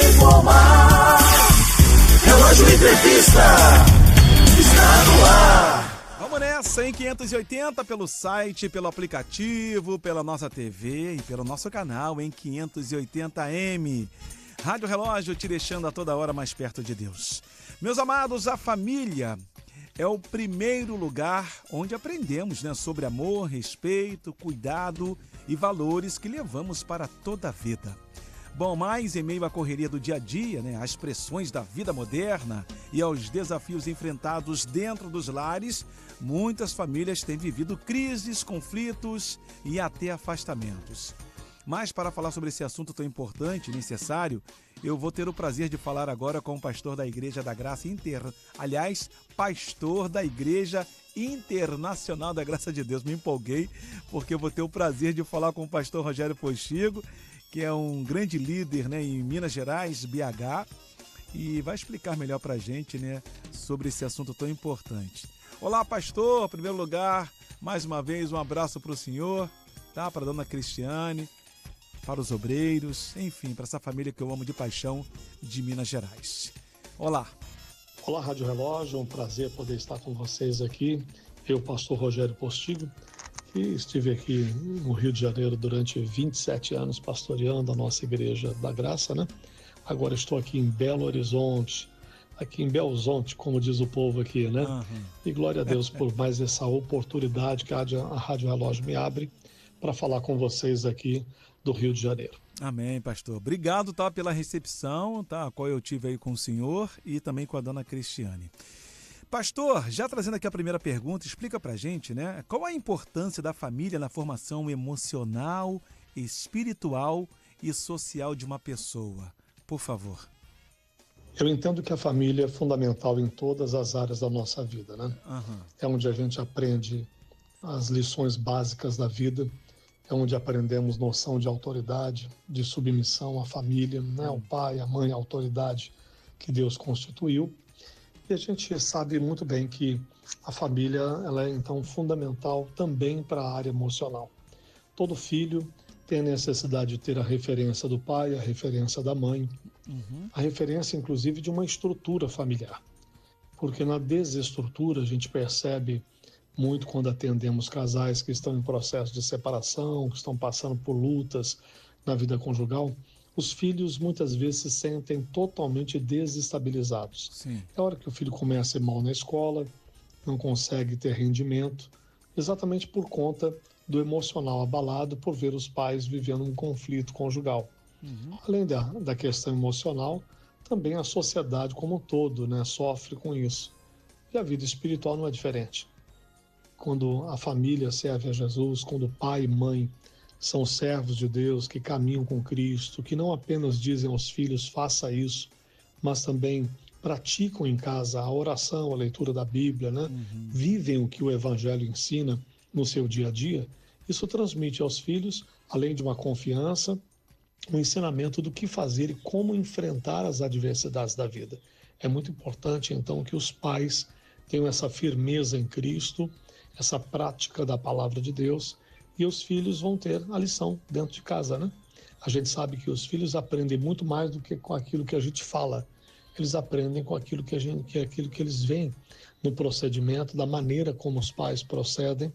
informar. Relógio Entrevista está no ar. Vamos nessa, em 580, pelo site, pelo aplicativo, pela nossa TV e pelo nosso canal em 580M. Rádio Relógio te deixando a toda hora mais perto de Deus. Meus amados, a família é o primeiro lugar onde aprendemos, sobre amor, respeito, cuidado e valores que levamos para toda a vida. Bom, mas em meio à correria do dia a dia, às pressões da vida moderna e aos desafios enfrentados dentro dos lares, muitas famílias têm vivido crises, conflitos e até afastamentos. Mas para falar sobre esse assunto tão importante e necessário, eu vou ter o prazer de falar agora com o pastor da Igreja da Graça pastor da Igreja Internacional da Graça de Deus. Me empolguei porque eu vou ter o prazer de falar com o pastor Rogério Postigo, que é um grande líder em Minas Gerais, BH, e vai explicar melhor para a gente sobre esse assunto tão importante. Olá, pastor, em primeiro lugar, mais uma vez um abraço para o senhor, para a dona Cristiane, para os obreiros, enfim, para essa família que eu amo de paixão de Minas Gerais. Olá. Olá, Rádio Relógio, é um prazer poder estar com vocês aqui. Eu, pastor Rogério Postigo, que estive aqui no Rio de Janeiro durante 27 anos pastoreando a nossa Igreja da Graça, Agora estou aqui em Belo Horizonte, aqui em Belzonte, como diz o povo aqui, Uhum. E glória a Deus por mais essa oportunidade que a Rádio Relógio me abre para falar com vocês aqui do Rio de Janeiro. Amém, pastor. Obrigado, pela recepção, a qual eu tive aí com o senhor e também com a dona Cristiane. Pastor, já trazendo aqui a primeira pergunta, explica pra gente, qual a importância da família na formação emocional, espiritual e social de uma pessoa? Por favor. Eu entendo que a família é fundamental em todas as áreas da nossa vida, Uhum. É onde a gente aprende as lições básicas da vida, é onde aprendemos noção de autoridade, de submissão à família, ao pai, à mãe, à autoridade que Deus constituiu. E a gente sabe muito bem que a família ela é, então, fundamental também para a área emocional. Todo filho tem a necessidade de ter a referência do pai, a referência da mãe, a referência, inclusive, de uma estrutura familiar. Porque na desestrutura a gente percebe muito quando atendemos casais que estão em processo de separação, que estão passando por lutas na vida conjugal, os filhos muitas vezes se sentem totalmente desestabilizados. Sim. É a hora que o filho começa a ir mal na escola, não consegue ter rendimento, exatamente por conta do emocional abalado por ver os pais vivendo um conflito conjugal. Além da questão emocional, também a sociedade como um todo sofre com isso. E a vida espiritual não é diferente. Quando a família serve a Jesus, quando pai e mãe são servos de Deus, que caminham com Cristo, que não apenas dizem aos filhos, faça isso, mas também praticam em casa a oração, a leitura da Bíblia, Vivem o que o Evangelho ensina no seu dia a dia, isso transmite aos filhos, além de uma confiança, um ensinamento do que fazer e como enfrentar as adversidades da vida. É muito importante, então, que os pais tenham essa firmeza em Cristo, essa prática da palavra de Deus, e os filhos vão ter a lição dentro de casa, A gente sabe que os filhos aprendem muito mais do que com aquilo que a gente fala. Eles aprendem com aquilo que eles veem no procedimento, da maneira como os pais procedem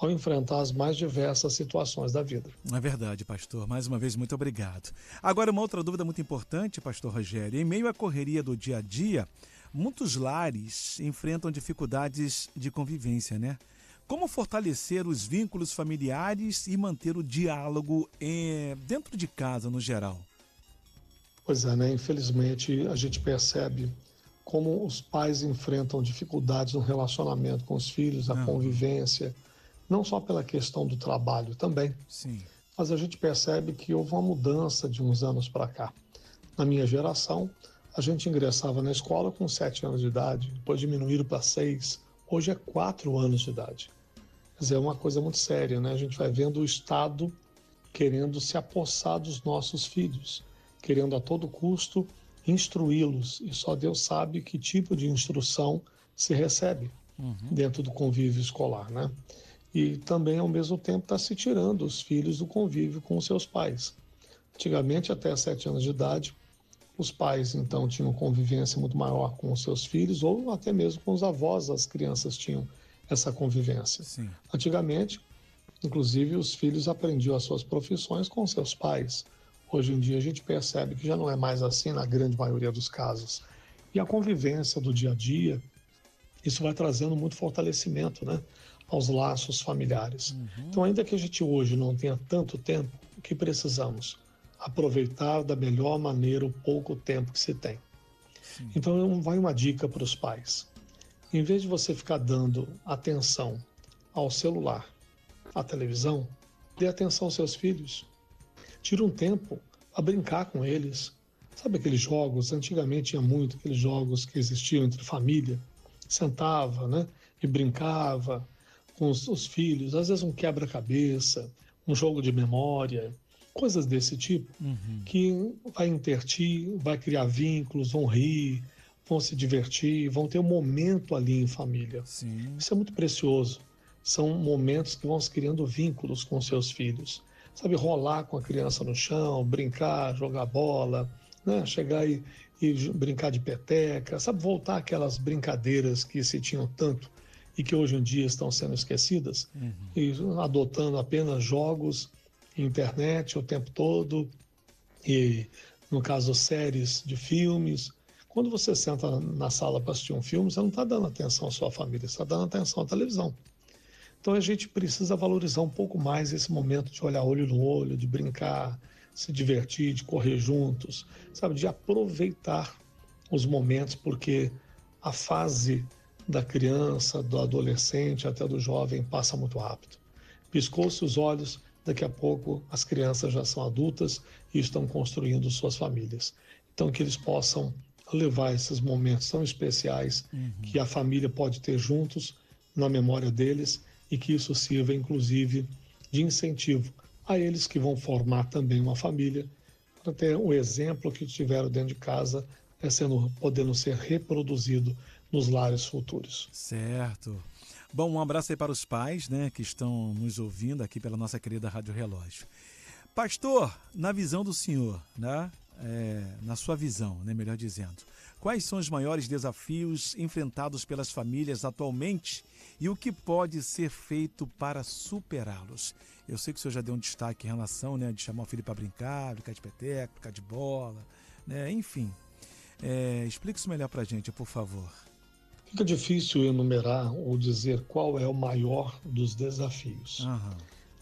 ao enfrentar as mais diversas situações da vida. É verdade, pastor. Mais uma vez, muito obrigado. Agora, uma outra dúvida muito importante, pastor Rogério. Em meio à correria do dia a dia, muitos lares enfrentam dificuldades de convivência, Como fortalecer os vínculos familiares e manter o diálogo dentro de casa, no geral? Pois é, Infelizmente, a gente percebe como os pais enfrentam dificuldades no relacionamento com os filhos, a convivência, não só pela questão do trabalho também. Sim. Mas a gente percebe que houve uma mudança de uns anos para cá. Na minha geração, a gente ingressava na escola com 7 anos de idade, depois diminuíram para 6, hoje é 4 anos de idade. Quer dizer, é uma coisa muito séria, A gente vai vendo o Estado querendo se apossar dos nossos filhos, querendo a todo custo instruí-los, e só Deus sabe que tipo de instrução se recebe dentro do convívio escolar, E também, ao mesmo tempo, está se tirando os filhos do convívio com os seus pais. Antigamente, até 7 anos de idade, Os pais, então, tinham convivência muito maior com os seus filhos, ou até mesmo com os avós, as crianças tinham essa convivência. Sim. Antigamente, inclusive, os filhos aprendiam as suas profissões com seus pais. Hoje em dia, a gente percebe que já não é mais assim na grande maioria dos casos. E a convivência do dia a dia, isso vai trazendo muito fortalecimento, né, aos laços familiares. Então, ainda que a gente hoje não tenha tanto tempo, o que precisamos? Aproveitar da melhor maneira o pouco tempo que se tem. Sim. Então, vai uma dica para os pais. Em vez de você ficar dando atenção ao celular, à televisão, dê atenção aos seus filhos. Tira um tempo a brincar com eles. Sabe aqueles jogos? Antigamente tinha muito aqueles jogos que existiam entre família. Sentava, né, e brincava com os filhos. Às vezes um quebra-cabeça, um jogo de memória, coisas desse tipo, que vai intertir, vai criar vínculos, vão rir, vão se divertir, vão ter um momento ali em família. Sim. Isso é muito precioso. São momentos que vão se criando vínculos com seus filhos. Sabe, rolar com a criança no chão, brincar, jogar bola, né? Chegar e brincar de peteca, sabe, voltar aquelas brincadeiras que se tinham tanto e que hoje em dia estão sendo esquecidas, e adotando apenas jogos, internet o tempo todo, e, no caso, séries de filmes. Quando você senta na sala para assistir um filme, você não está dando atenção à sua família, você está dando atenção à televisão. Então a gente precisa valorizar um pouco mais esse momento de olhar olho no olho, de brincar, se divertir, de correr juntos, sabe, de aproveitar os momentos, porque a fase da criança, do adolescente, até do jovem passa muito rápido. Piscou-se os olhos, daqui a pouco as crianças já são adultas e estão construindo suas famílias. Então que eles possam levar esses momentos tão especiais que a família pode ter juntos na memória deles, e que isso sirva, inclusive, de incentivo a eles que vão formar também uma família, para ter o exemplo que tiveram dentro de casa podendo ser reproduzido nos lares futuros. Certo. Bom, um abraço aí para os pais, né, que estão nos ouvindo aqui pela nossa querida Rádio Relógio. Pastor, na visão do senhor, né, na sua visão, né, melhor dizendo, quais são os maiores desafios enfrentados pelas famílias atualmente e o que pode ser feito para superá-los? Eu sei que o senhor já deu um destaque em relação, né, de chamar o filho para brincar de peteca, brincar de bola, né, enfim. Explique isso melhor para a gente, por favor. Fica difícil enumerar ou dizer qual é o maior dos desafios.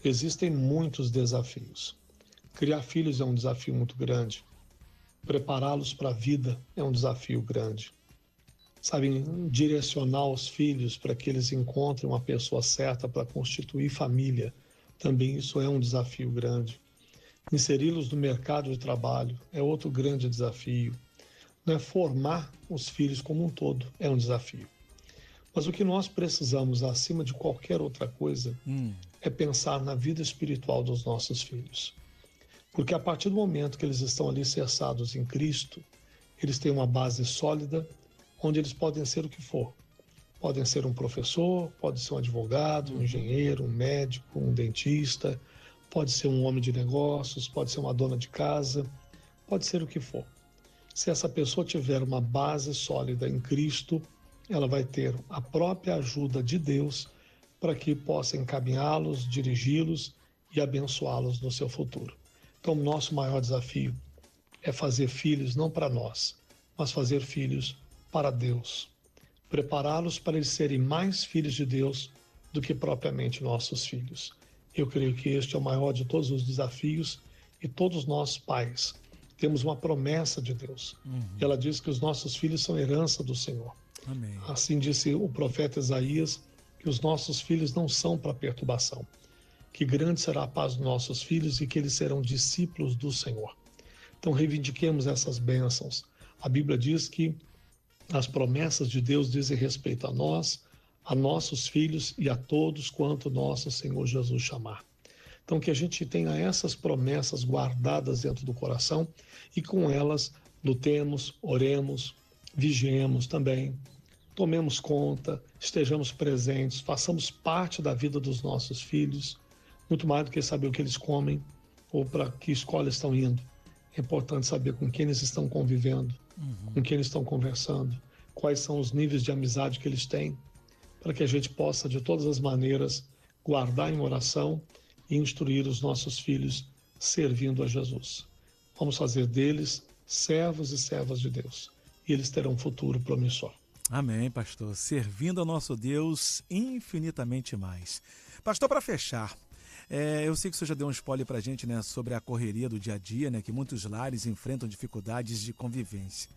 Existem muitos desafios. Criar filhos é um desafio muito grande. Prepará-los para a vida é um desafio grande. Sabe, direcionar os filhos para que eles encontrem uma pessoa certa para constituir família, também isso é um desafio grande. Inseri-los no mercado de trabalho é outro grande desafio. Formar os filhos como um todo é um desafio. Mas o que nós precisamos, acima de qualquer outra coisa, é pensar na vida espiritual dos nossos filhos. Porque a partir do momento que eles estão alicerçados em Cristo, eles têm uma base sólida, onde eles podem ser o que for. Podem ser um professor, pode ser um advogado, um engenheiro, um médico, um dentista, pode ser um homem de negócios, pode ser uma dona de casa, pode ser o que for. Se essa pessoa tiver uma base sólida em Cristo, ela vai ter a própria ajuda de Deus para que possa encaminhá-los, dirigi-los e abençoá-los no seu futuro. Então, o nosso maior desafio é fazer filhos não para nós, mas fazer filhos para Deus. Prepará-los para eles serem mais filhos de Deus do que propriamente nossos filhos. Eu creio que este é o maior de todos os desafios e todos nós, pais, temos uma promessa de Deus. Ela diz que os nossos filhos são herança do Senhor. Amém. Assim disse o profeta Isaías, que os nossos filhos não são para perturbação, que grande será a paz dos nossos filhos e que eles serão discípulos do Senhor. Então reivindiquemos essas bênçãos. A Bíblia diz que as promessas de Deus dizem respeito a nós, a nossos filhos e a todos quanto nosso Senhor Jesus chamar. Então que a gente tenha essas promessas guardadas dentro do coração e com elas lutemos, oremos, vigiemos também, tomemos conta, estejamos presentes, façamos parte da vida dos nossos filhos, muito mais do que saber o que eles comem ou para que escola estão indo. É importante saber com quem eles estão convivendo, com quem eles estão conversando, quais são os níveis de amizade que eles têm, para que a gente possa, de todas as maneiras, guardar em oração e instruir os nossos filhos servindo a Jesus. Vamos fazer deles servos e servas de Deus, e eles terão um futuro promissor. Amém, pastor. Servindo ao nosso Deus infinitamente mais. Pastor, para fechar, eu sei que o senhor já deu um spoiler para a gente, né, sobre a correria do dia a dia, né, que muitos lares enfrentam dificuldades de convivência.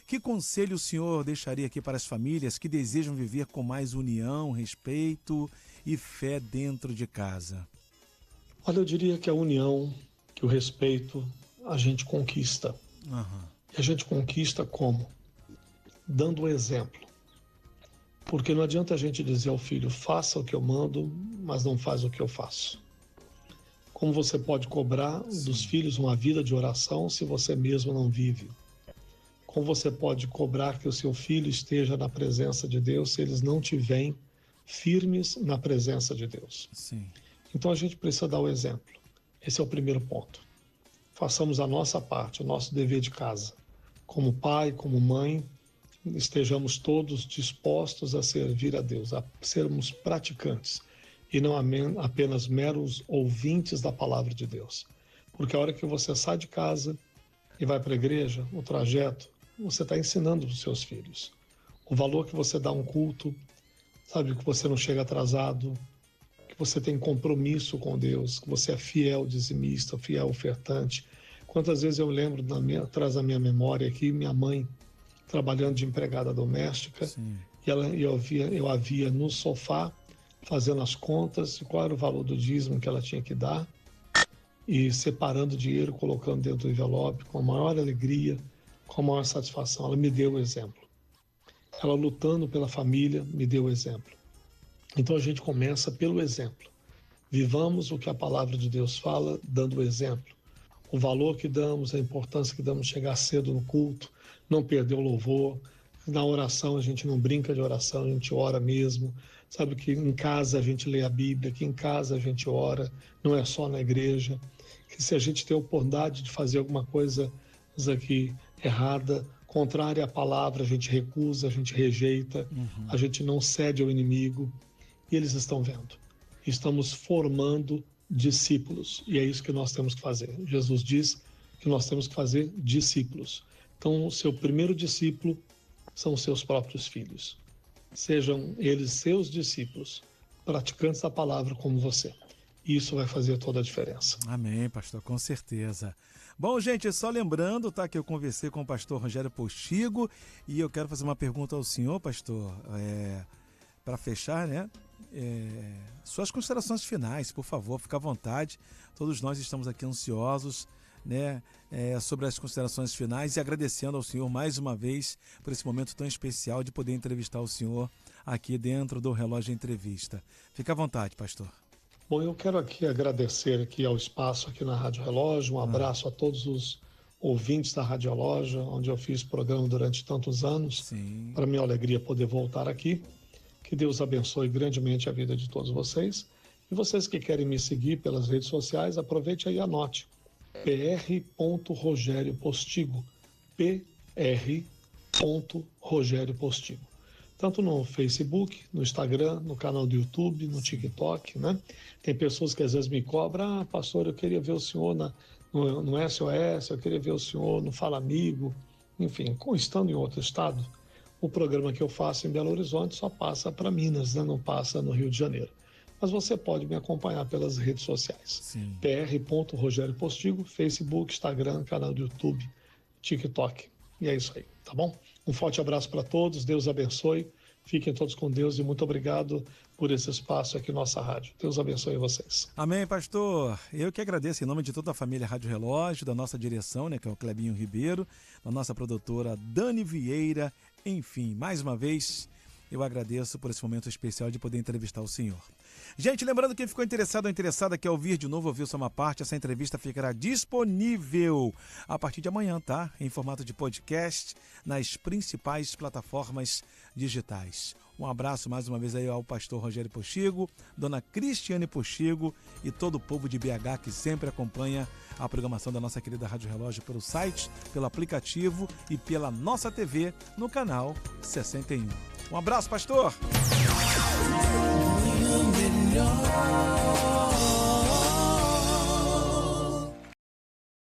Que conselho o senhor deixaria aqui para as famílias que desejam viver com mais união, respeito e fé dentro de casa? Olha, eu diria que a união, que o respeito, a gente conquista. E a gente conquista como? Dando o exemplo. Porque não adianta a gente dizer ao filho, faça o que eu mando, mas não faz o que eu faço. Como você pode cobrar dos filhos uma vida de oração se você mesmo não vive? Como você pode cobrar que o seu filho esteja na presença de Deus se eles não te veem firmes na presença de Deus? Sim. Então a gente precisa dar o exemplo. Esse é o primeiro ponto. Façamos a nossa parte, o nosso dever de casa. Como pai, como mãe, estejamos todos dispostos a servir a Deus, a sermos praticantes e não apenas meros ouvintes da palavra de Deus. Porque a hora que você sai de casa e vai para a igreja, o trajeto, você está ensinando para os seus filhos. O valor que você dá a um culto, sabe, que você não chega atrasado, que você tem compromisso com Deus, que você é fiel dizimista, fiel ofertante. Quantas vezes eu lembro, atrás da minha memória aqui, minha mãe trabalhando de empregada doméstica, e eu a via no sofá, fazendo as contas de qual era o valor do dízimo que ela tinha que dar, e separando o dinheiro, colocando dentro do envelope, com a maior alegria, com a maior satisfação. Ela me deu o exemplo. Ela lutando pela família, me deu o exemplo. Então a gente começa pelo exemplo. Vivamos o que a palavra de Deus fala, dando o exemplo. O valor que damos, a importância que damos, chegar cedo no culto, não perder o louvor. Na oração a gente não brinca de oração, a gente ora mesmo. Sabe que em casa a gente lê a Bíblia, que em casa a gente ora, não é só na igreja. Que se a gente tem a oportunidade de fazer alguma coisa aqui errada, contrária à palavra, a gente recusa, a gente rejeita, a gente não cede ao inimigo. E eles estão vendo. Estamos formando discípulos. E é isso que nós temos que fazer. Jesus diz que nós temos que fazer discípulos. Então, o seu primeiro discípulo são os seus próprios filhos. Sejam eles seus discípulos, praticantes da palavra como você. Isso vai fazer toda a diferença. Amém, pastor, com certeza. Bom, gente, só lembrando, tá, que eu conversei com o pastor Rogério Postigo e eu quero fazer uma pergunta ao senhor, pastor, para fechar, né? Suas considerações finais, por favor, fica à vontade. Todos nós estamos aqui ansiosos, né, sobre as considerações finais e agradecendo ao senhor mais uma vez por esse momento tão especial de poder entrevistar o senhor aqui dentro do Relógio Entrevista. Fica à vontade, pastor. Bom, eu quero aqui agradecer aqui ao espaço aqui na Rádio Relógio, um abraço a todos os ouvintes da Rádio Relógio, onde eu fiz programa durante tantos anos. Sim. Para minha alegria poder voltar aqui. Que Deus abençoe grandemente a vida de todos vocês. E vocês que querem me seguir pelas redes sociais, aproveite aí e anote. Pr. Postigo. Pr. Postigo. Tanto no Facebook, no Instagram, no canal do YouTube, no TikTok, né? Tem pessoas que às vezes me cobram, pastor, eu queria ver o senhor no SOS, eu queria ver o senhor no Fala Amigo. Enfim, estando em outro estado, o programa que eu faço em Belo Horizonte só passa para Minas, né? Não passa no Rio de Janeiro. Mas você pode me acompanhar pelas redes sociais. Sim. Pr. Postigo, Facebook, Instagram, canal do YouTube, TikTok. E é isso aí, tá bom? Um forte abraço para todos, Deus abençoe, fiquem todos com Deus e muito obrigado por esse espaço aqui na nossa rádio. Deus abençoe vocês. Amém, pastor. Eu que agradeço em nome de toda a família Rádio Relógio, da nossa direção, né, que é o Clebinho Ribeiro, da nossa produtora Dani Vieira, enfim, mais uma vez, eu agradeço por esse momento especial de poder entrevistar o senhor. Gente, lembrando que quem ficou interessado ou interessada quer ouvir de novo, ouvir só uma parte, essa entrevista ficará disponível a partir de amanhã, tá? Em formato de podcast, nas principais plataformas digitais. Um abraço mais uma vez aí ao pastor Rogério Postigo, dona Cristiane Postigo e todo o povo de BH que sempre acompanha a programação da nossa querida Rádio Relógio pelo site, pelo aplicativo e pela nossa TV no canal 61. Um abraço, pastor!